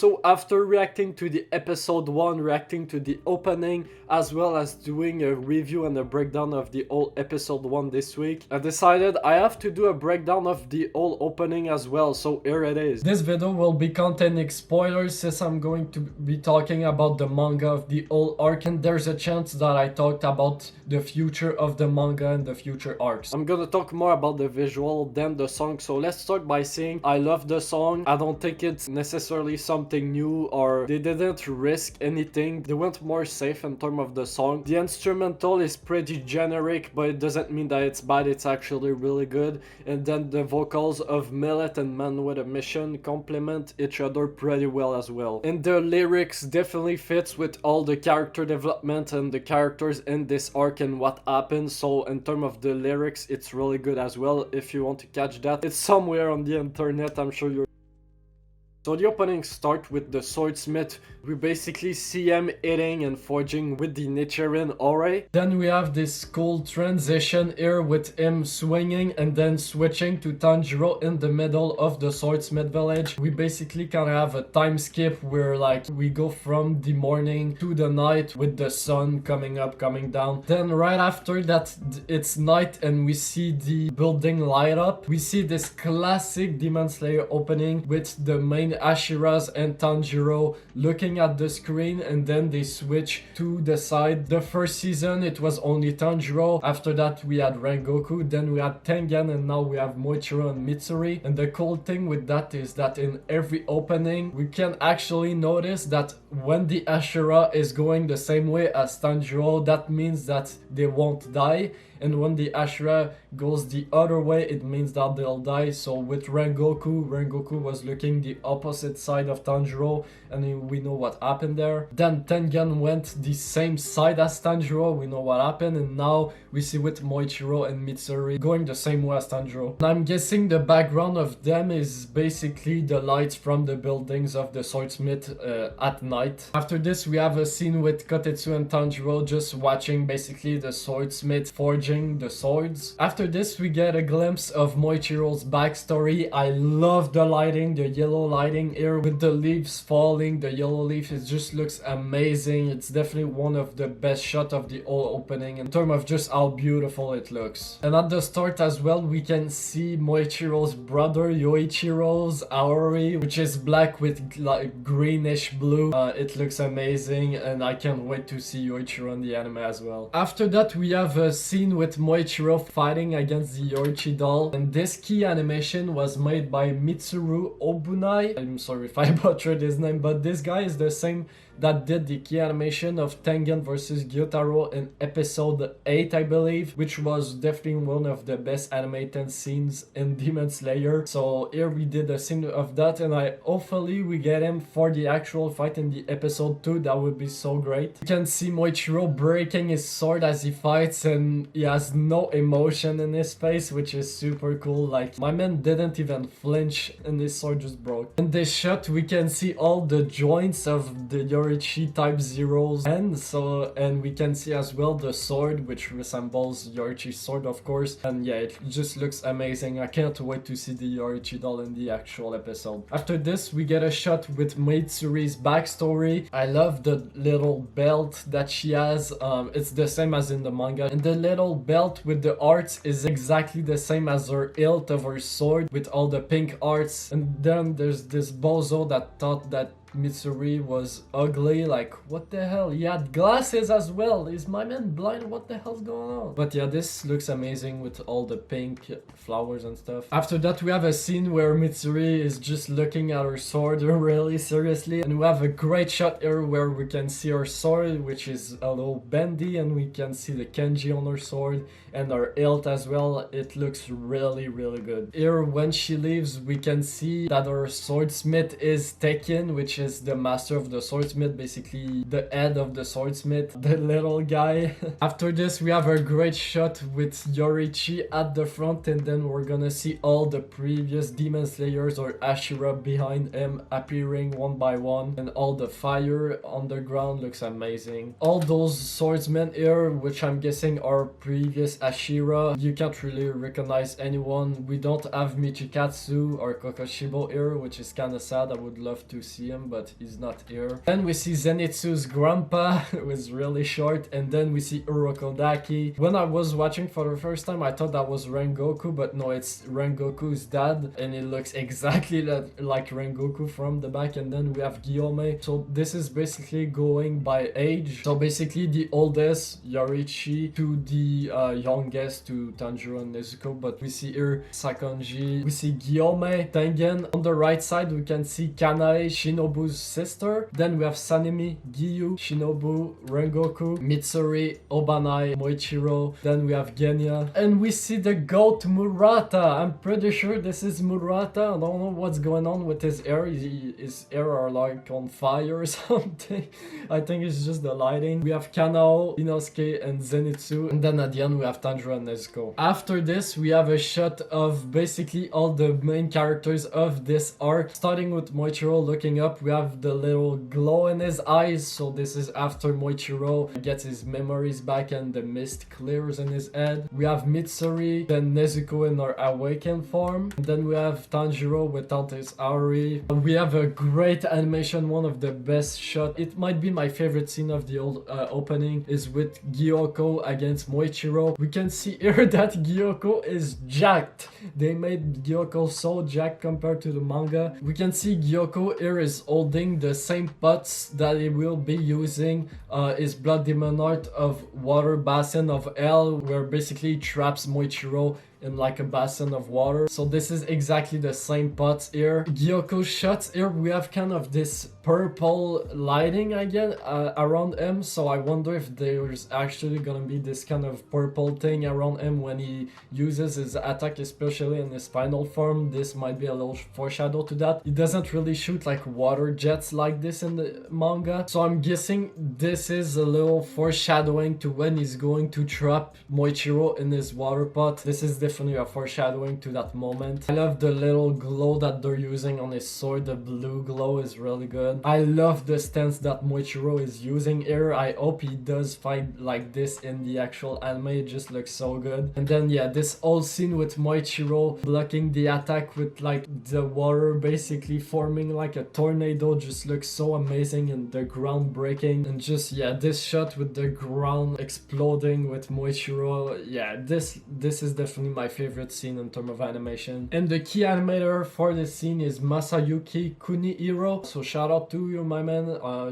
So after reacting to the episode 1, reacting to the opening, as well as doing a review and a breakdown of the whole episode 1 this week, I decided I have to do a breakdown of the whole opening as well, so here it is. This video will be containing spoilers since I'm going to be talking about the manga of the whole arc, and there's a chance that I talked about the future of the manga and the future arcs. I'm gonna talk more about the visual than the song, so let's start by saying I love the song. I don't think it's necessarily something new, or they didn't risk anything. They went more safe in terms of the song. The instrumental is pretty generic, but it doesn't mean that it's bad. It's actually really good. And then the vocals of Milet and Man with a Mission complement each other pretty well as well. And the lyrics definitely fits with all the character development and the characters in this arc and what happens. So in terms of the lyrics, it's really good as well. If you want to catch that, it's somewhere on the internet. I'm sure you're. So the opening starts with the swordsmith. We basically see him eating and forging with the Nichiren Ore. Then we have this cool transition here with him swinging and then switching to Tanjiro in the middle of the swordsmith village. We basically kind of have a time skip where like we go from the morning to the night with the sun coming up, coming down. Then right after that it's night and we see the building light up. We see this classic Demon Slayer opening with the main Ashiras and Tanjiro looking at the screen, and then they switch to the side. The first season it was only Tanjiro. After that we had Rengoku, then we had Tengen, and now we have Moichiro and Mitsuri. And the cool thing with that is that in every opening we can actually notice that when the Ashura is going the same way as Tanjiro, that means that they won't die. And when the Ashura goes the other way, it means that they'll die. So with Rengoku was looking the opposite side of Tanjiro, and we know what happened there. Then Tengen went the same side as Tanjiro, we know what happened. And now we see with Moichiro and Mitsuri going the same way as Tanjiro. And I'm guessing the background of them is basically the lights from the buildings of the swordsmith at night. After this we have a scene with Kotetsu and Tanjiro just watching basically the swordsmith forging the swords. After this we get a glimpse of Moichiro's backstory. I love the lighting, the yellow lighting here with the leaves falling, the yellow leaf. It just looks amazing. It's definitely one of the best shots of the whole opening in terms of just how beautiful it looks. And at the start as well we can see Moichiro's brother Yoichiro's Aori, which is black with like greenish blue. It looks amazing, and I can't wait to see Yoichiro in the anime as well. After that we have a scene with Moichiro fighting against the Yoichi doll, and this key animation was made by Mitsuru Obunai. I'm sorry if I butchered his name, but this guy is the same that did the key animation of Tengen vs Gyotaro in episode 8, I believe, which was definitely one of the best animated scenes in Demon Slayer. So here we did a scene of that, and hopefully we get him for the actual fight in the episode 2. That would be so great. You can see Moichiro breaking his sword as he fights, and he has no emotion in his face, which is super cool. Like, my man didn't even flinch and his sword just broke. In this shot we can see all the joints of the Yorichi type zeros, and we can see as well the sword, which resembles Yorichi's sword, of course. And yeah, it just looks amazing. I can't wait to see the Yorichi doll in the actual episode. After this we get a shot with Mitsuri's backstory. I love the little belt that she has. It's the same as in the manga, and the little belt with the arts is exactly the same as her hilt of her sword with all the pink arts. And then there's this bozo that thought that Mitsuri was ugly. Like, what the hell? He had glasses as well. Is my man blind? What the hell's going on? But yeah, this looks amazing with all the pink flowers and stuff. After that we have a scene where Mitsuri is just looking at her sword really seriously, and we have a great shot here where we can see her sword, which is a little bendy, and we can see the kanji on her sword and her hilt as well. It looks really good. Here when she leaves we can see that her swordsmith is Tekken, which is the master of the swordsmith, basically the head of the swordsmith, the little guy. After this we have a great shot with Yorichi at the front, and then we're gonna see all the previous Demon Slayers or Ashura behind him appearing one by one, and all the fire on the ground looks amazing. All those swordsmen here, which I'm guessing are previous Ashura, you can't really recognize anyone. We don't have Michikatsu or Kokoshibo here, which is kinda sad. I would love to see him, but he's not here. Then we see Zenitsu's grandpa, who is really short, and then we see Urokodaki. When I was watching for the first time, I thought that was Rengoku, but no, it's Rengoku's dad, and it looks exactly like Rengoku from the back. And then we have Guillaume. So this is basically going by age. So basically the oldest, Yorichi, to the youngest, to Tanjiro and Nezuko. But we see here Sakonji, we see Guillaume, Tengen. On the right side, we can see Kanae, Shinobu's sister. Then we have Sanemi, Giyu, Shinobu, Rengoku, Mitsuri, Obanai, Moichiro. Then we have Genya. And we see the goat Murata. I'm pretty sure this is Murata. I don't know what's going on with his hair. His hair are like on fire or something. I think it's just the lighting. We have Kanao, Inosuke, and Zenitsu. And then at the end, we have Tanjiro and Nezuko. After this, we have a shot of basically all the main characters of this arc. Starting with Moichiro looking up, we have the little glow in his eyes. So this is after Moichiro gets his memories back and the mist clears in his head. We have Mitsuri, then Nezuko in her awakened form. And then we have Tanjiro without his Auri. We have a great animation, one of the best shots. It might be my favorite scene of the old opening, is with Gyoko against Moichiro. We can see here that Gyoko is jacked. They made Gyoko so jacked compared to the manga. We can see Gyoko here is holding the same pots that he will be using his Blood Demon Art of Water Basin of Hell, where basically he traps Moichiro in like a basin of water. So this is exactly the same pots here. Gyoko's shots here, we have kind of this purple lighting again around him. So I wonder if there's actually gonna be this kind of purple thing around him when he uses his attack, especially in his final form. This might be a little foreshadow to that. He doesn't really shoot like water jets like this in the manga. So I'm guessing this is a little foreshadowing to when he's going to trap Moichiro in his water pot. This is definitely a foreshadowing to that moment. I love the little glow that they're using on his sword. The blue glow is really good. I love the stance that Moichiro is using here. I hope he does fight like this in the actual anime. It just looks so good. And then yeah, this whole scene with Moichiro blocking the attack with like the water basically forming like a tornado just looks so amazing, and the ground breaking, and just yeah, this shot with the ground exploding with Moichiro. Yeah, this is definitely my favorite scene in terms of animation. And the key animator for this scene is Masayuki Kunihiro. So shout out to you, my man.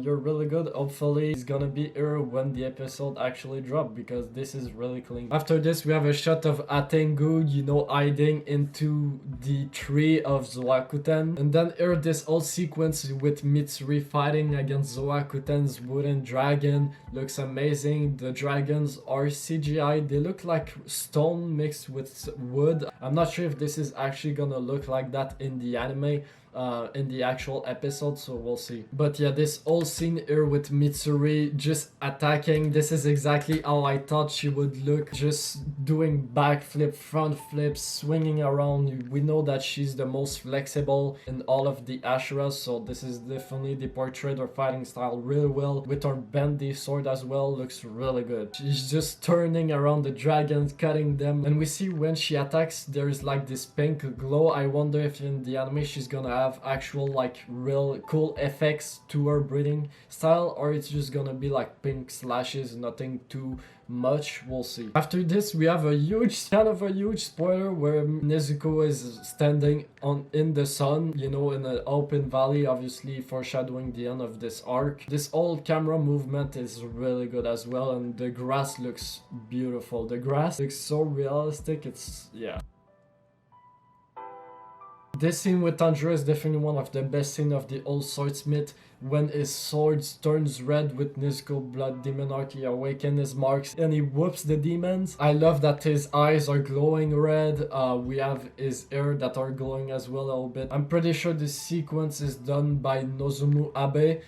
You're really good. Hopefully he's gonna be here when the episode actually drop, because this is really clean. After this, we have a shot of Atengu, you know, hiding into the tree of Zoakuten. And then here, this whole sequence with Mitsuri fighting against Zoakuten's wooden dragon looks amazing. The dragons are CGI. They look like stone mixed with wood. I'm not sure if this is actually gonna look like that in the anime, in the actual episode, so we'll see. But yeah, this whole scene here with Mitsuri just attacking, this is exactly how I thought she would look, just doing backflip, front flips, swinging around. We know that she's the most flexible in all of the Ashuras, so this is definitely, they portrayed her fighting style really well. With her bendy sword as well, looks really good. She's just turning around the dragons, cutting them, and we see when she attacks, there's like this pink glow. I wonder if in the anime she's gonna have actual like real cool effects to her breathing style, or it's just gonna be like pink slashes, nothing too much. We'll see. After this, we have a huge, kind of a huge spoiler where Nezuko is standing in the sun, you know, in an open valley, obviously foreshadowing the end of this arc. This whole camera movement is really good as well, and the grass looks beautiful. The grass looks so realistic. It's yeah. This scene with Tanjiro is definitely one of the best scenes of the old swordsmith, when his sword turns red with Nezuko Blood Demon Art. He awakens his marks and he whoops the demons. I love that his eyes are glowing red. We have his hair that are glowing as well a little bit. I'm pretty sure this sequence is done by Nozomu Abe,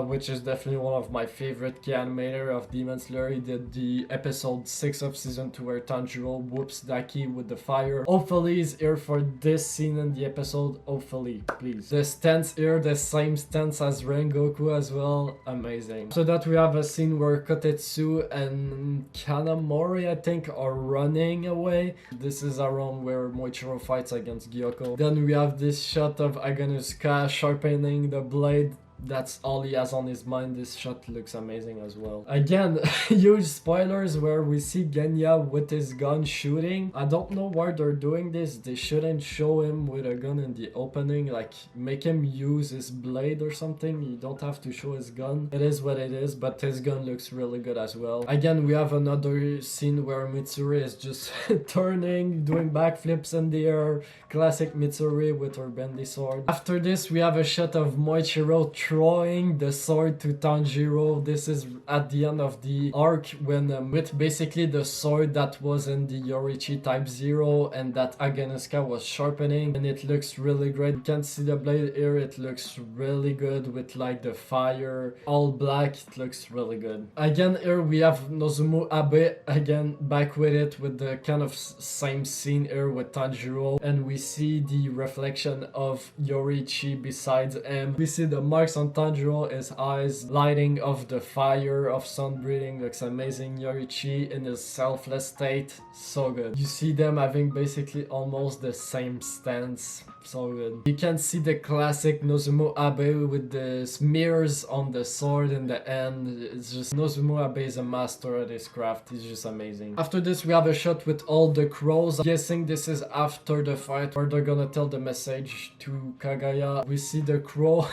which is definitely one of my favorite key animator of Demon Slayer. He did the episode 6 of season 2 where Tanjiro whoops Daki with the fire. Hopefully he's here for this scene in the episode. Hopefully, please. The stance here, the same stance as Rengoku as well. Amazing. So that we have a scene where Kotetsu and Kanamori, I think, are running away. This is around where Moichiro fights against Gyoko. Then we have this shot of Aganuska sharpening the blade that's all he has on his mind. This shot looks amazing as well. Again, huge spoilers where we see Genya with his gun shooting. I don't know why they're doing this. They shouldn't show him with a gun in the opening, like make him use his blade or something. You don't have to show his gun. It is what it is, but his gun looks really good as well. Again, we have another scene where Mitsuri is just turning, doing backflips in the air. Classic Mitsuri with her bendy sword. After this, we have a shot of Moichiro throwing the sword to Tanjiro. This is at the end of the arc when with basically the sword that was in the Yorichi Type 0 and that Aganuska was sharpening, and it looks really great. You can see the blade here, it looks really good with like the fire all black. It looks really good. Again, here we have Nozumu Abe again back with it with the kind of same scene here with Tanjiro, and we see the reflection of Yorichi besides him. We see the marks on Tanjiro, his eyes lighting of the fire of sun breathing. Looks amazing. Yorichi in his selfless state, so good. You see them having basically almost the same stance, so good. You can see the classic Nozumu Abe with the smears on the sword in the end. It's just Nozumu Abe is a master at his craft. He's just amazing. After this, we have a shot with all the crows. I'm guessing this is after the fight where they're gonna tell the message to Kagaya. We see the crow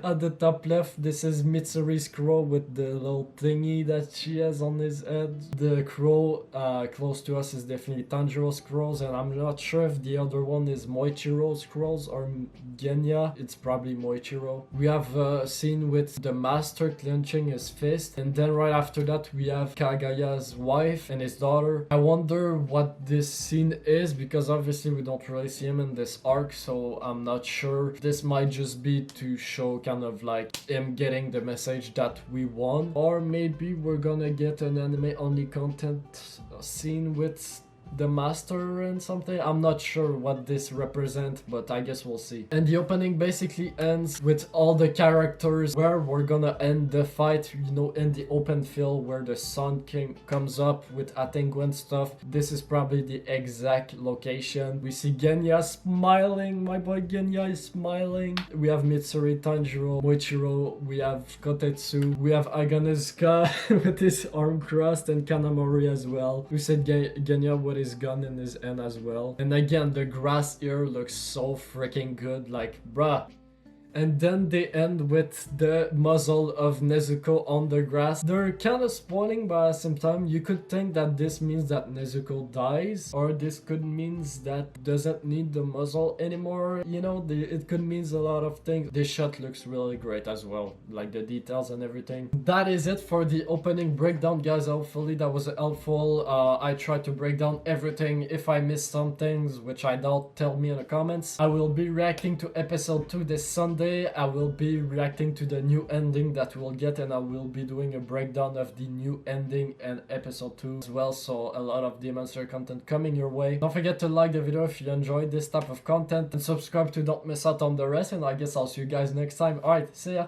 at the top left. This is Mitsuri's crow with the little thingy that she has on his head. The crow close to us is definitely Tanjiro's crows, and I'm not sure if the other one is Moichiro's crows or Genya. It's probably Moichiro. We have a scene with the master clenching his fist, and then right after that we have Kagaya's wife and his daughter. I wonder what this scene is, because obviously we don't really see him in this arc, so I'm not sure. This might just be to show kind of like him getting the message that we want, or maybe we're gonna get an anime only content scene with the master and something. I'm not sure what this represents, but I guess we'll see. And the opening basically ends with all the characters where we're gonna end the fight, you know, in the open field where the sun comes up with Atengu and stuff. This is probably the exact location. We see Genya smiling. My boy Genya is smiling. We have Mitsuri, Tanjiro, Moichiro. We have Kotetsu. We have Aganuska with his arm crossed, and Kanamori as well. We said Genya with his gun in his hand as well. And again, the grass here looks so freaking good, like bruh. And then they end with the muzzle of Nezuko on the grass. They're kind of spoiling, but at the same time, you could think that this means that Nezuko dies, or this could means that doesn't need the muzzle anymore. You know, it could mean a lot of things. This shot looks really great as well, like the details and everything. That is it for the opening breakdown, guys. Hopefully that was helpful. I tried to break down everything. If I missed some things, which I doubt, tell me in the comments. I will be reacting to episode 2 this Sunday. I will be reacting to the new ending that we'll get, and I will be doing a breakdown of the new ending and episode 2 as well, so a lot of Demon Slayer content coming your way. Don't forget to like the video if you enjoyed this type of content, and subscribe to don't miss out on the rest, and I guess I'll see you guys next time. Alright, see ya!